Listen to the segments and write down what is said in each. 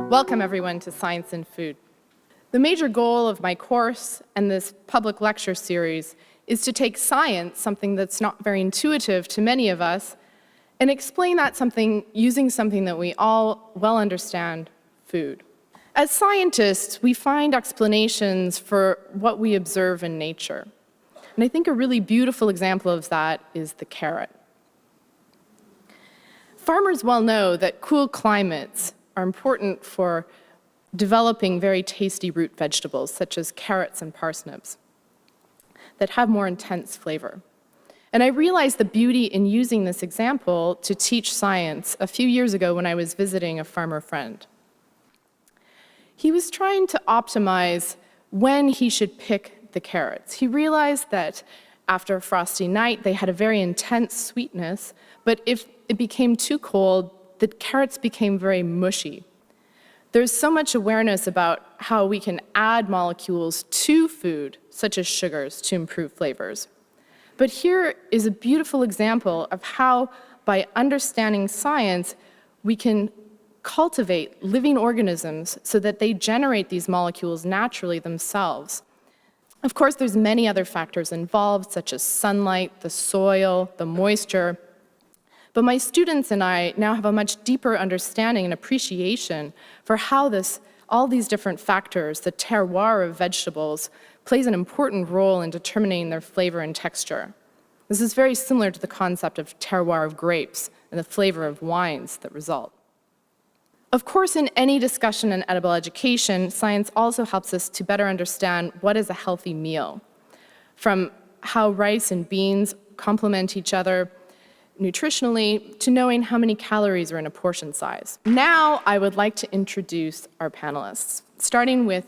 Welcome everyone to Science and Food. The major goal of my course and this public lecture series is to take science, something that's not very intuitive to many of us, and explain that something using something that we all well understand, food. As scientists, we find explanations for what we observe in nature. And I think a really beautiful example of that is the carrot. Farmers well know that cool climates are important for developing very tasty root vegetables, such as carrots and parsnips, that have more intense flavor. And I realized the beauty in using this example to teach science a few years ago when I was visiting a farmer friend. He was trying to optimize when he should pick the carrots. He realized that after a frosty night, they had a very intense sweetness, but if it became too cold, the carrots became very mushy. There's so much awareness about how we can add molecules to food, such as sugars, to improve flavors. But here is a beautiful example of how, by understanding science, we can cultivate living organisms so that they generate these molecules naturally themselves. Of course, there's many other factors involved, such as sunlight, the soil, the moisture. But my students and I now have a much deeper understanding and appreciation for how all these different factors, the terroir of vegetables, plays an important role in determining their flavor and texture. This is very similar to the concept of terroir of grapes and the flavor of wines that result. Of course, in any discussion in edible education, science also helps us to better understand what is a healthy meal, from how rice and beans complement each other nutritionally, to knowing how many calories are in a portion size. Now, I would like to introduce our panelists, starting with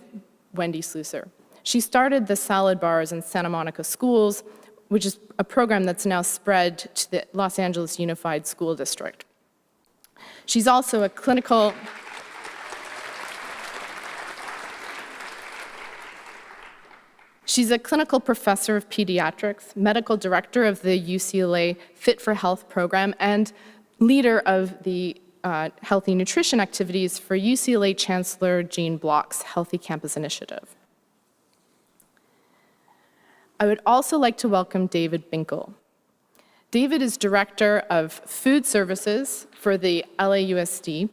Wendy Sluzer. She started the salad bars in Santa Monica schools, which is a program that's now spread to the Los Angeles Unified School District. She's also a clinical professor of pediatrics, medical director of the UCLA Fit for Health program, and leader of the healthy nutrition activities for UCLA Chancellor Gene Block's Healthy Campus Initiative. I would also like to welcome David Binkle. David is director of food services for the LAUSD,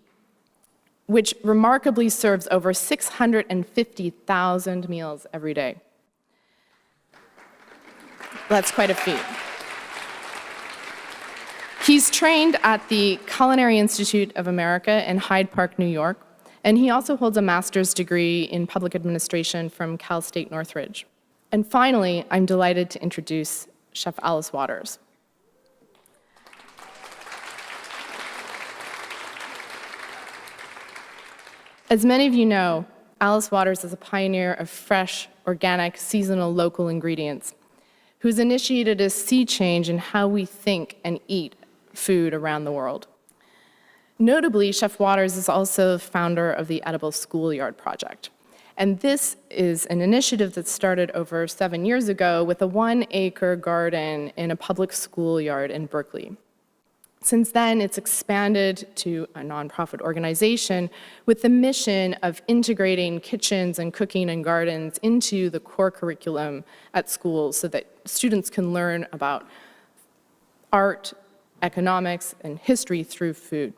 which remarkably serves over 650,000 meals every day. That's quite a feat. He's trained at the Culinary Institute of America in Hyde Park, New York, and he also holds a master's degree in public administration from Cal State Northridge. And finally, I'm delighted to introduce Chef Alice Waters. As many of you know, Alice Waters is a pioneer of fresh, organic, seasonal, local ingredients, who's initiated a sea change in how we think and eat food around the world. Notably, Chef Waters is also the founder of the Edible Schoolyard Project. And this is an initiative that started over 7 years ago with a 1-acre garden in a public schoolyard in Berkeley. Since then, it's expanded to a nonprofit organization with the mission of integrating kitchens and cooking and gardens into the core curriculum at schools so that students can learn about art, economics, and history through food.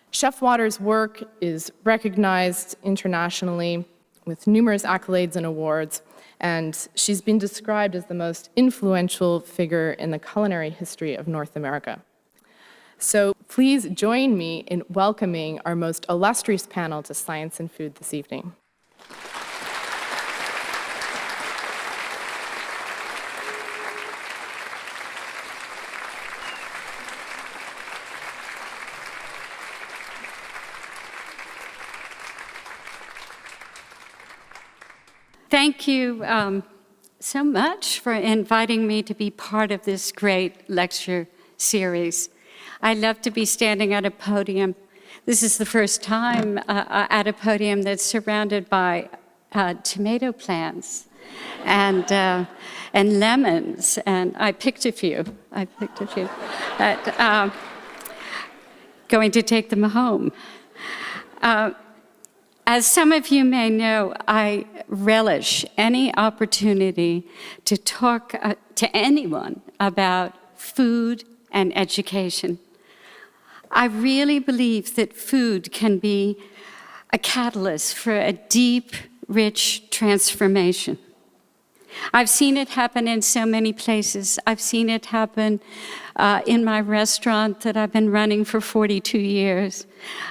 Chef Waters' work is recognized internationally with numerous accolades and awards, and she's been described as the most influential figure in the culinary history of North America. So please join me in welcoming our most illustrious panel to Science and Food this evening. Thank you so much for inviting me to be part of this great lecture series. I love to be standing at a podium. This is the first time at a podium that's surrounded by tomato plants and lemons, and I picked a few. Going to take them home. As some of you may know, I relish any opportunity to talk to anyone about food and education. I really believe that food can be a catalyst for a deep, rich transformation. I've seen it happen in so many places. I've seen it happen in my restaurant that I've been running for 42 years.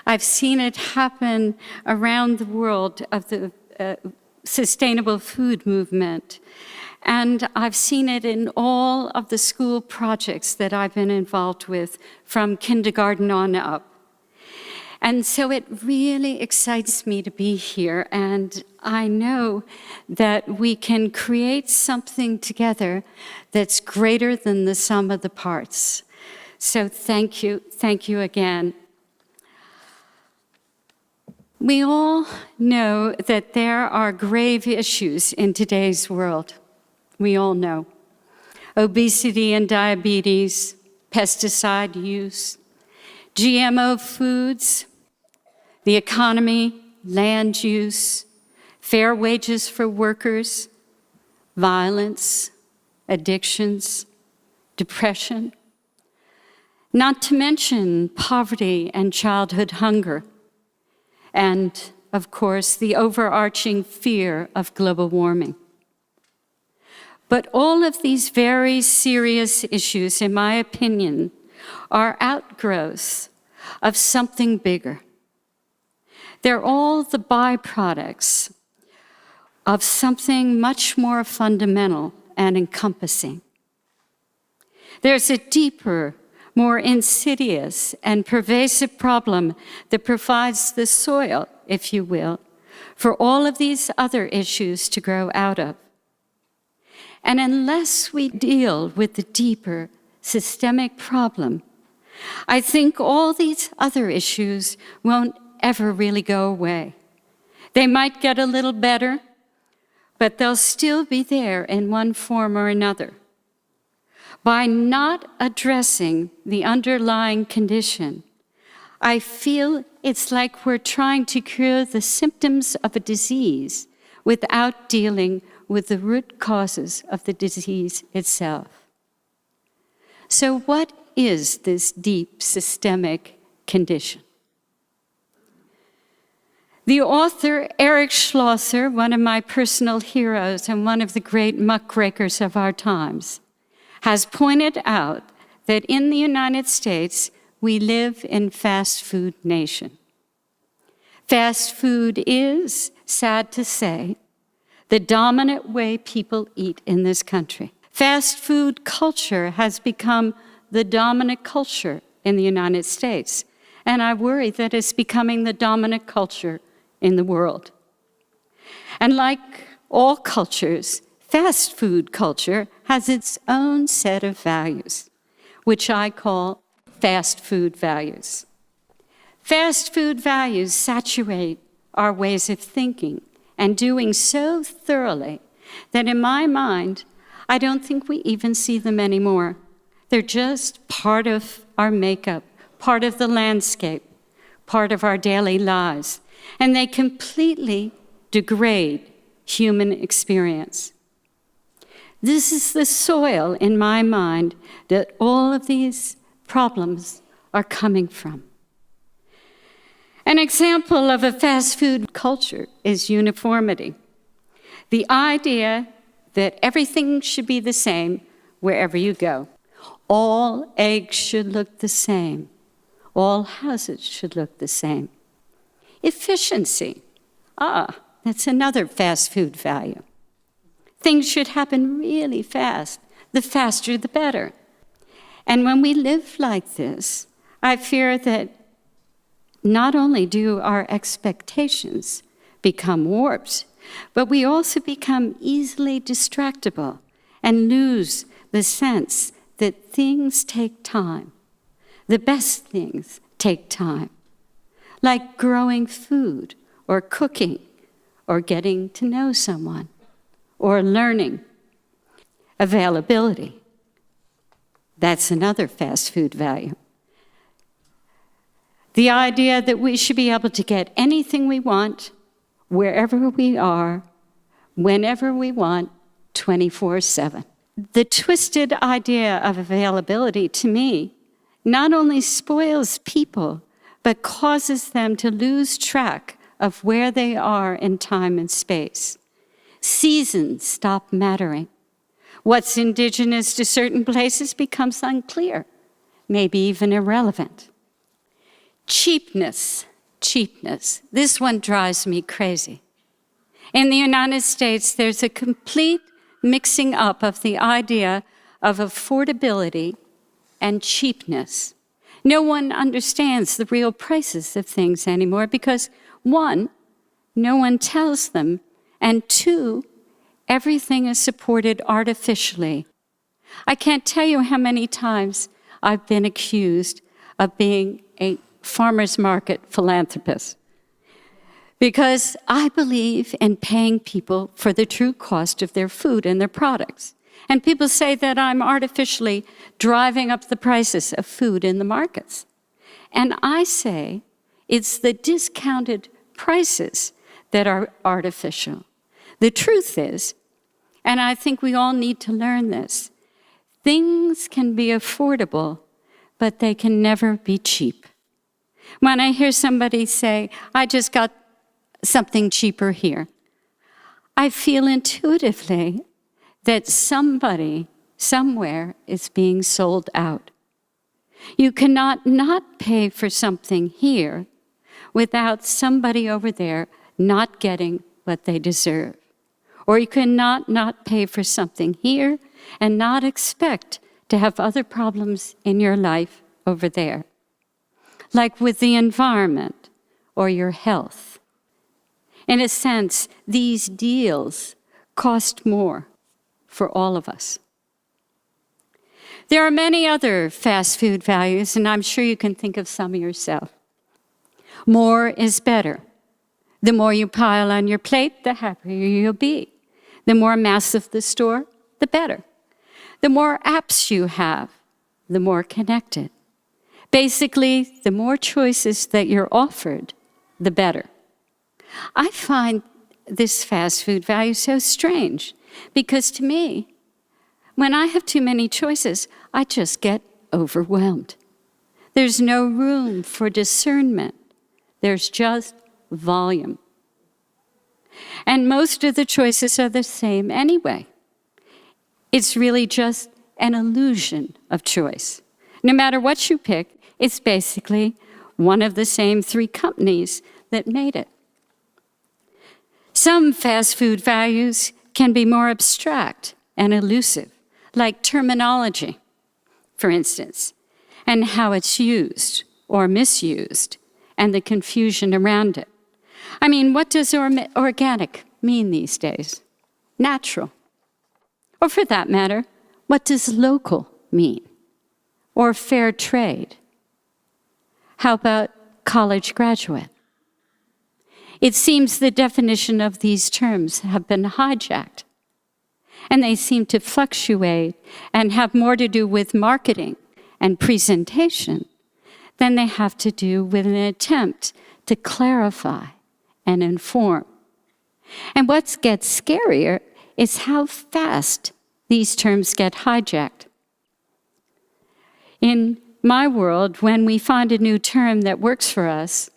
I've seen it happen around the world of the sustainable food movement. And I've seen it in all of the school projects that I've been involved with from kindergarten on up. And so it really excites me to be here, and I know that we can create something together that's greater than the sum of the parts. So thank you again. We all know that there are grave issues in today's world. We all know. Obesity and diabetes, pesticide use, GMO foods, the economy, land use, fair wages for workers, violence, addictions, depression, not to mention poverty and childhood hunger, and, of course, the overarching fear of global warming. But all of these very serious issues, in my opinion, are outgrowths of something bigger. They're all the byproducts of something much more fundamental and encompassing. There's a deeper, more insidious and pervasive problem that provides the soil, if you will, for all of these other issues to grow out of. And unless we deal with the deeper systemic problem, I think all these other issues won't ever really go away. They might get a little better, but they'll still be there in one form or another. By not addressing the underlying condition, I feel it's like we're trying to cure the symptoms of a disease without dealing with the root causes of the disease itself. So what is this deep systemic condition? The author Wendy Sluesser, one of my personal heroes and one of the great muckrakers of our times, has pointed out that in the United States, we live in fast food nation. Fast food is, sad to say, the dominant way people eat in this country. Fast food culture has become the dominant culture in the United States, and I worry that it's becoming the dominant culture in the world. And like all cultures, fast food culture has its own set of values, which I call fast food values. Fast food values saturate our ways of thinking and doing so thoroughly that in my mind, I don't think we even see them anymore. They're just part of our makeup, part of the landscape, part of our daily lives, and they completely degrade human experience. This is the soil, in my mind, that all of these problems are coming from. An example of a fast food culture is uniformity. The idea that everything should be the same wherever you go. All eggs should look the same. All houses should look the same. Efficiency. That's another fast food value. Things should happen really fast. The faster, the better. And when we live like this, I fear that not only do our expectations become warped, but we also become easily distractible and lose the sense that things take time. The best things take time, like growing food or cooking or getting to know someone or learning. Availability. That's another fast food value. The idea that we should be able to get anything we want, wherever we are, whenever we want, 24/7. The twisted idea of availability, to me, not only spoils people, but causes them to lose track of where they are in time and space. Seasons stop mattering. What's indigenous to certain places becomes unclear, maybe even irrelevant. Cheapness. This one drives me crazy. In the United States, there's a complete mixing up of the idea of affordability and cheapness. No one understands the real prices of things anymore because, one, no one tells them, and two, everything is supported artificially. I can't tell you how many times I've been accused of being a farmer's market philanthropist because I believe in paying people for the true cost of their food and their products. And people say that I'm artificially driving up the prices of food in the markets. And I say it's the discounted prices that are artificial. The truth is, and I think we all need to learn this, things can be affordable, but they can never be cheap. When I hear somebody say, I just got something cheaper here, I feel intuitively that somebody somewhere is being sold out. You cannot not pay for something here without somebody over there not getting what they deserve. Or you cannot not pay for something here and not expect to have other problems in your life over there, like with the environment or your health. In a sense, these deals cost more for all of us. There are many other fast food values, and I'm sure you can think of some yourself. More is better. The more you pile on your plate, the happier you'll be. The more massive the store, the better. The more apps you have, the more connected. Basically, the more choices that you're offered, the better. I find this fast food value so strange because to me, when I have too many choices, I just get overwhelmed. There's no room for discernment. There's just volume. And most of the choices are the same anyway. It's really just an illusion of choice. No matter what you pick, it's basically one of the same 3 companies that made it. Some fast food values can be more abstract and elusive, like terminology, for instance, and how it's used or misused, and the confusion around it. I mean, what does organic mean these days? Natural. Or for that matter, what does local mean? Or fair trade? How about college graduate? It seems the definition of these terms have been hijacked, and they seem to fluctuate and have more to do with marketing and presentation than they have to do with an attempt to clarify and inform. And what gets scarier is how fast these terms get hijacked. In my world, when we find a new term that works for us,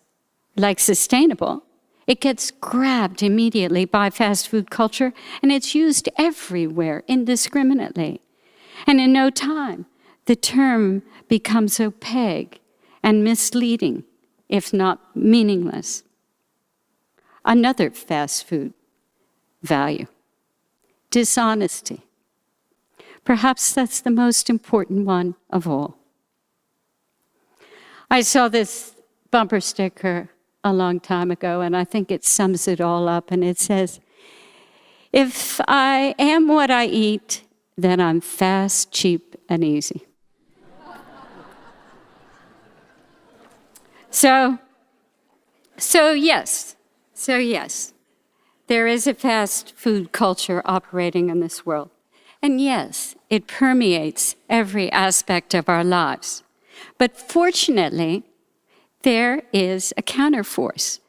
like sustainable, it gets grabbed immediately by fast food culture, and it's used everywhere indiscriminately. And in no time, the term becomes opaque and misleading, if not meaningless. Another fast food value, dishonesty. Perhaps that's the most important one of all. I saw this bumper sticker a long time ago, and I think it sums it all up, and it says, "If I am what I eat, then I'm fast, cheap, and easy." So yes, there is a fast food culture operating in this world. And yes, it permeates every aspect of our lives. But fortunately, there is a counterforce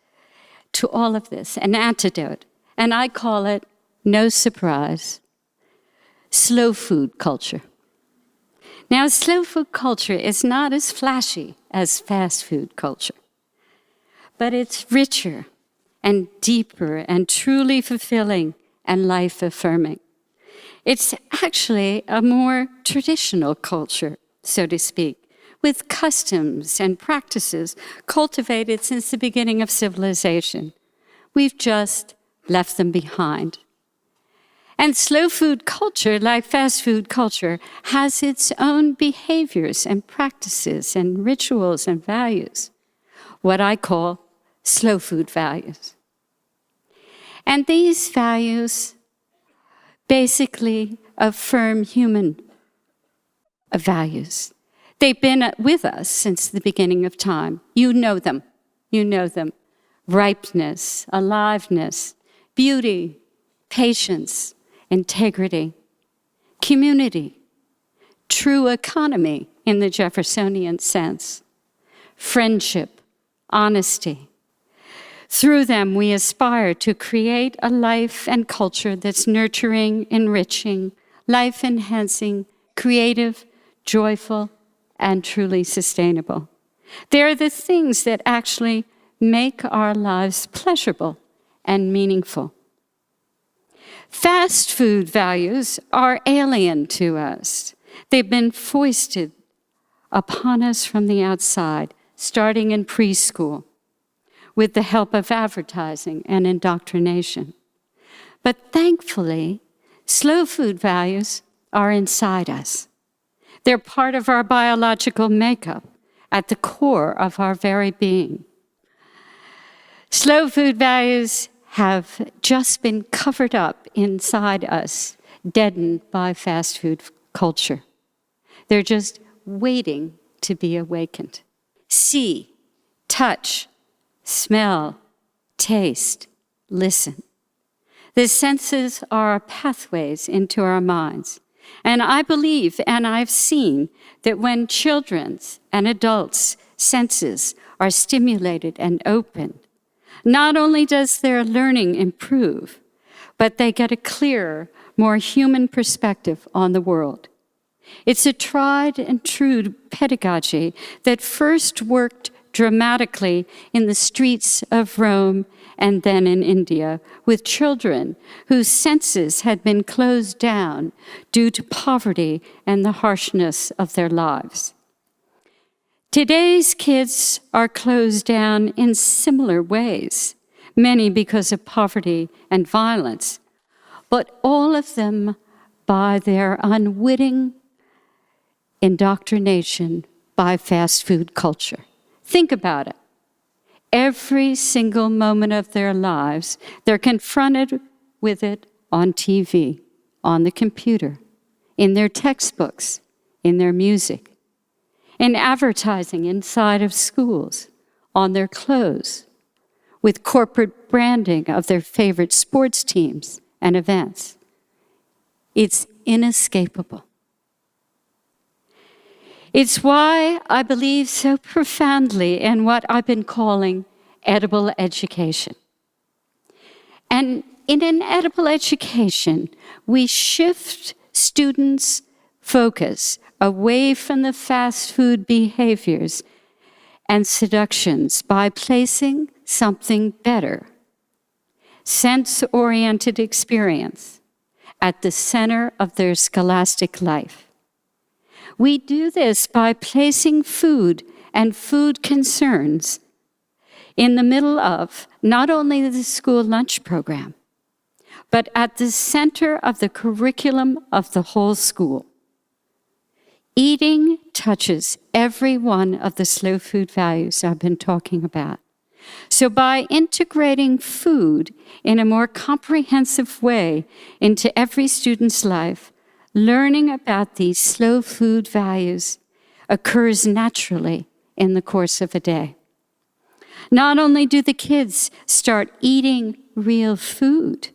to all of this, an antidote, and I call it, no surprise, slow food culture. Now, slow food culture is not as flashy as fast food culture, but it's richer and deeper and truly fulfilling and life-affirming. It's actually a more traditional culture, so to speak, with customs and practices cultivated since the beginning of civilization. We've just left them behind. And slow food culture, like fast food culture, has its own behaviors and practices and rituals and values, what I call slow food values. And these values basically affirm human values. They've been with us since the beginning of time. You know them. You know them. Ripeness, aliveness, beauty, patience, integrity, community, true economy in the Jeffersonian sense, friendship, honesty. Through them, we aspire to create a life and culture that's nurturing, enriching, life-enhancing, creative, joyful, and truly sustainable. They're the things that actually make our lives pleasurable and meaningful. Fast food values are alien to us. They've been foisted upon us from the outside, starting in preschool, with the help of advertising and indoctrination. But thankfully, slow food values are inside us. They're part of our biological makeup, at the core of our very being. Slow food values have just been covered up inside us, deadened by fast food culture. They're just waiting to be awakened. See, touch, smell, taste, listen. The senses are pathways into our minds. And I believe, and I've seen, that when children's and adults' senses are stimulated and opened, not only does their learning improve, but they get a clearer, more human perspective on the world. It's a tried and true pedagogy that first worked dramatically in the streets of Rome and then in India, with children whose senses had been closed down due to poverty and the harshness of their lives. Today's kids are closed down in similar ways, many because of poverty and violence, but all of them by their unwitting indoctrination by fast food culture. Think about it. Every single moment of their lives, they're confronted with it on TV, on the computer, in their textbooks, in their music, in advertising inside of schools, on their clothes, with corporate branding of their favorite sports teams and events. It's inescapable. It's why I believe so profoundly in what I've been calling edible education. And in an edible education, we shift students' focus away from the fast food behaviors and seductions by placing something better, sense-oriented experience, at the center of their scholastic life. We do this by placing food and food concerns in the middle of not only the school lunch program, but at the center of the curriculum of the whole school. Eating touches every one of the slow food values I've been talking about. So by integrating food in a more comprehensive way into every student's life, learning about these slow food values occurs naturally in the course of a day. Not only do the kids start eating real food,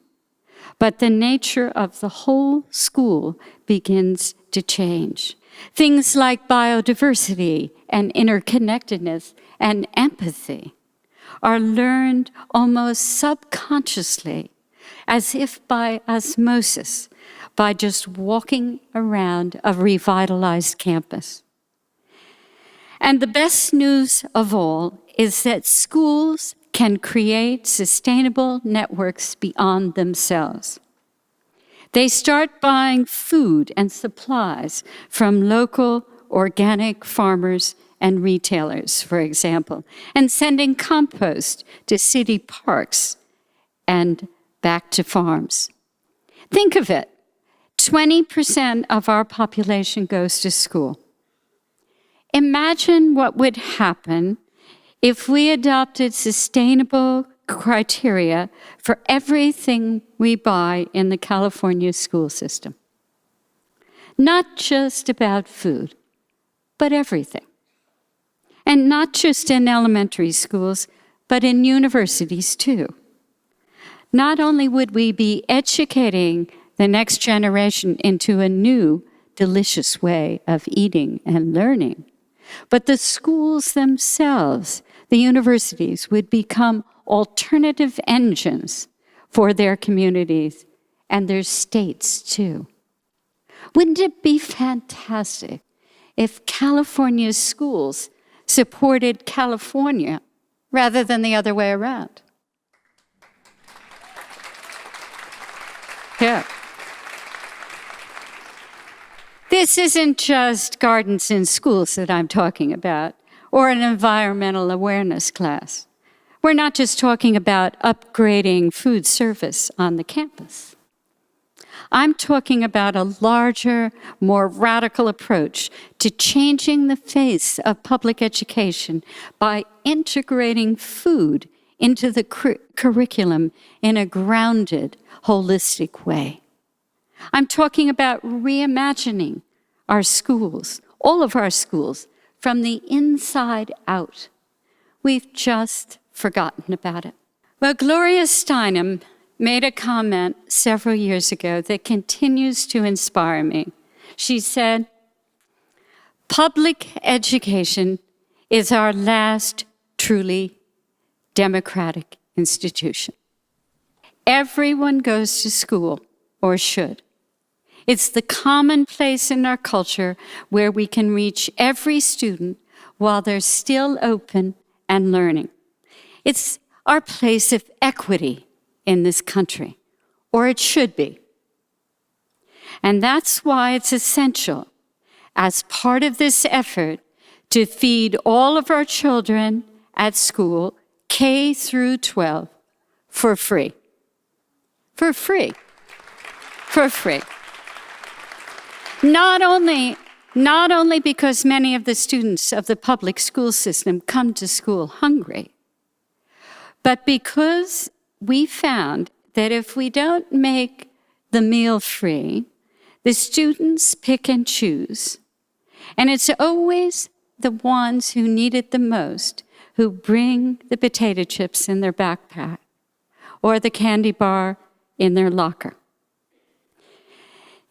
but the nature of the whole school begins to change. Things like biodiversity and interconnectedness and empathy are learned almost subconsciously, as if by osmosis, by just walking around a revitalized campus. And the best news of all is that schools can create sustainable networks beyond themselves. They start buying food and supplies from local organic farmers and retailers, for example, and sending compost to city parks and back to farms. Think of it, 20% of our population goes to school. Imagine what would happen if we adopted sustainable criteria for everything we buy in the California school system. Not just about food, but everything. And not just in elementary schools, but in universities too. Not only would we be educating the next generation into a new, delicious way of eating and learning, but the schools themselves, the universities, would become alternative engines for their communities and their states too. Wouldn't it be fantastic if California's schools supported California rather than the other way around? Yeah. This isn't just gardens in schools that I'm talking about, or an environmental awareness class. We're not just talking about upgrading food service on the campus. I'm talking about a larger, more radical approach to changing the face of public education by integrating food into the curriculum in a grounded, holistic way. I'm talking about reimagining our schools, all of our schools, from the inside out. We've just forgotten about it. Well, Gloria Steinem made a comment several years ago that continues to inspire me. She said, "Public education is our last truly democratic institution. Everyone goes to school, or should. It's the common place in our culture where we can reach every student while they're still open and learning. It's our place of equity in this country, or it should be. And that's why it's essential, as part of this effort, to feed all of our children at school, K through 12, for free. For free. For free. Not only because many of the students of the public school system come to school hungry, but because we found that if we don't make the meal free, the students pick and choose. And it's always the ones who need it the most who bring the potato chips in their backpack or the candy bar in their locker.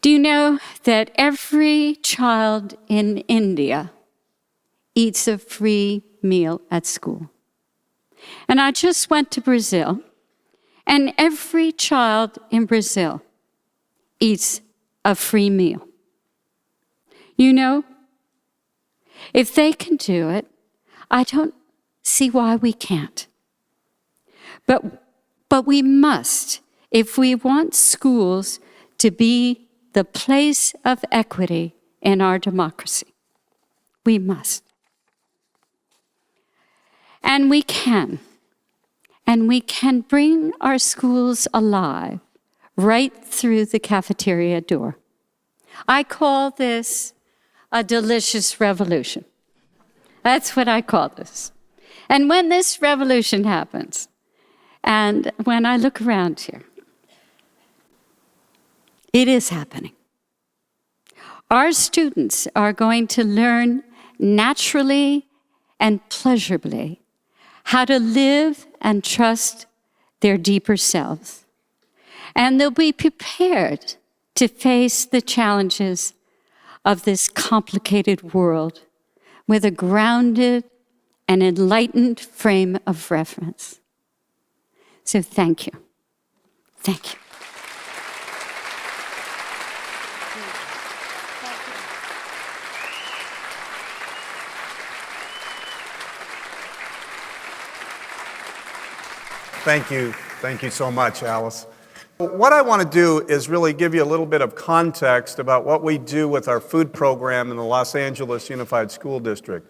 Do you know that every child in India eats a free meal at school? And I just went to Brazil, and every child in Brazil eats a free meal. You know, if they can do it, I don't see why we can't. But we must, if we want schools to be the place of equity in our democracy. We must. And we can. And we can bring our schools alive right through the cafeteria door. I call this a delicious revolution. That's what I call this. And when this revolution happens, and when I look around here, it is happening. Our students are going to learn naturally and pleasurably how to live and trust their deeper selves. And they'll be prepared to face the challenges of this complicated world with a grounded an enlightened frame of reference. So thank you. Thank you. Thank you. Thank you so much, Alice. What I want to do is really give you a little bit of context about what we do with our food program in the Los Angeles Unified School District.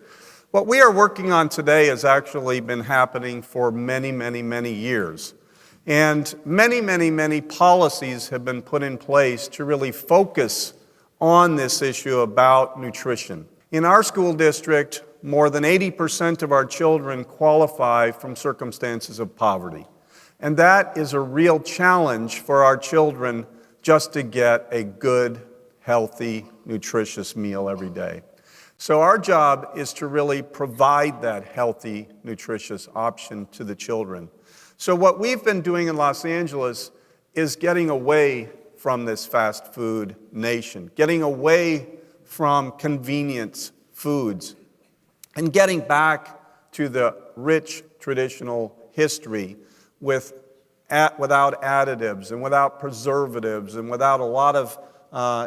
What we are working on today has actually been happening for many, many, many years. And many policies have been put in place to really focus on this issue about nutrition. In our school district, more than 80% of our children qualify from circumstances of poverty. And that is a real challenge for our children just to get a good, healthy, nutritious meal every day. So our job is to really provide that healthy, nutritious option to the children. So what we've been doing in Los Angeles is getting away from this fast food nation, getting away from convenience foods, and getting back to the rich traditional history without additives and without preservatives and without a lot of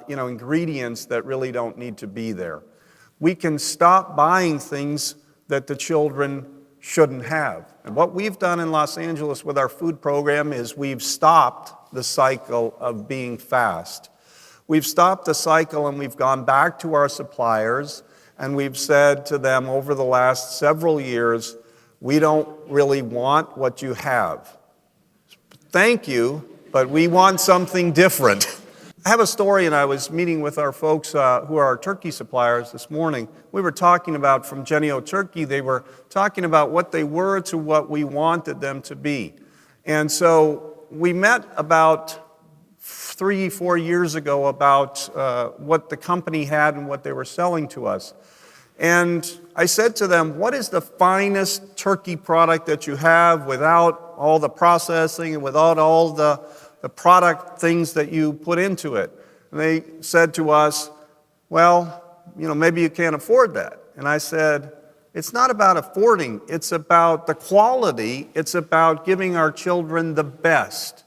ingredients that really don't need to be there. We can stop buying things that the children shouldn't have. And what we've done in Los Angeles with our food program is we've stopped the cycle of being fast. We've stopped the cycle and we've gone back to our suppliers and we've said to them over the last several years, we don't really want what you have. Thank you, but we want something different. I have a story, and I was meeting with our folks who are our turkey suppliers this morning. We were talking about from Genio Turkey, they were talking about what they were to what we wanted them to be. And so we met about 3-4 years ago about what the company had and what they were selling to us. And I said to them, what is the finest turkey product that you have without all the processing and without all the product things that you put into it? And they said to us, well, maybe you can't afford that. And I said, it's not about affording, it's about the quality, it's about giving our children the best.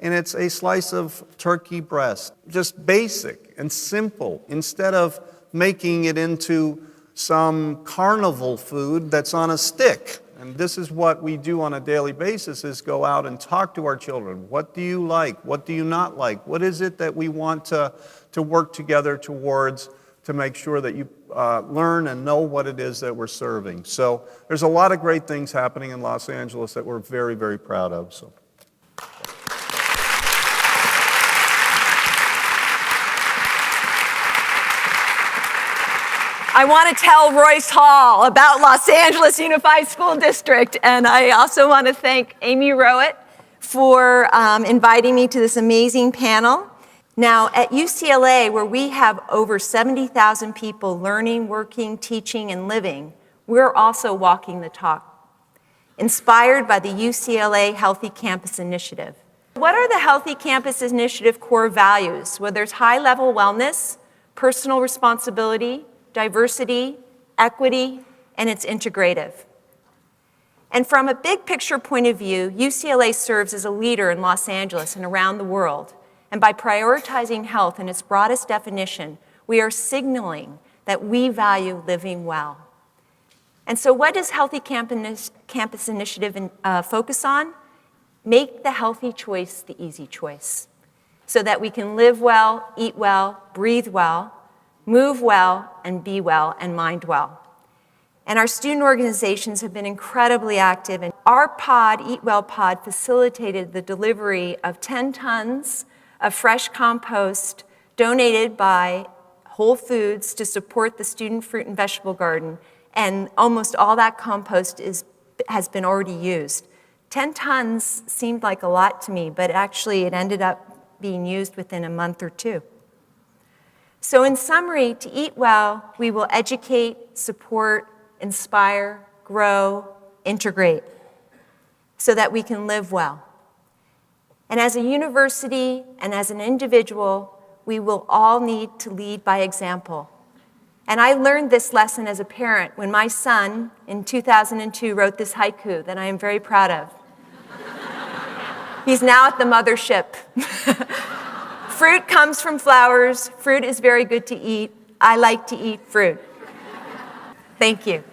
And it's a slice of turkey breast, just basic and simple, instead of making it into some carnival food that's on a stick. And this is what we do on a daily basis, is go out and talk to our children. What do you like? What do you not like? What is it that we want to work together towards to make sure that you learn and know what it is that we're serving? So there's a lot of great things happening in Los Angeles that we're very, very proud of. So. I want to tell Royce Hall about Los Angeles Unified School District, and I also want to thank Amy Rowat for inviting me to this amazing panel. Now, at UCLA, where we have over 70,000 people learning, working, teaching, and living, we're also walking the talk, inspired by the UCLA Healthy Campus Initiative. What are the Healthy Campus Initiative core values? Well, there's high-level wellness, personal responsibility, diversity, equity, and it's integrative. And from a big picture point of view, UCLA serves as a leader in Los Angeles and around the world. And by prioritizing health in its broadest definition, we are signaling that we value living well. And so what does Healthy Campus Initiative focus on? Make the healthy choice the easy choice, so that we can live well, eat well, breathe well, move well, and be well, and mind well. And our student organizations have been incredibly active. And our pod, Eat Well Pod, facilitated the delivery of 10 tons of fresh compost donated by Whole Foods to support the student fruit and vegetable garden. And almost all that compost has been already used. 10 tons seemed like a lot to me, but actually it ended up being used within a month or two. So in summary, to eat well, we will educate, support, inspire, grow, integrate, so that we can live well. And as a university and as an individual, we will all need to lead by example. And I learned this lesson as a parent when my son, in 2002, wrote this haiku that I am very proud of. He's now at the mothership. Fruit comes from flowers. Fruit is very good to eat. I like to eat fruit. Thank you.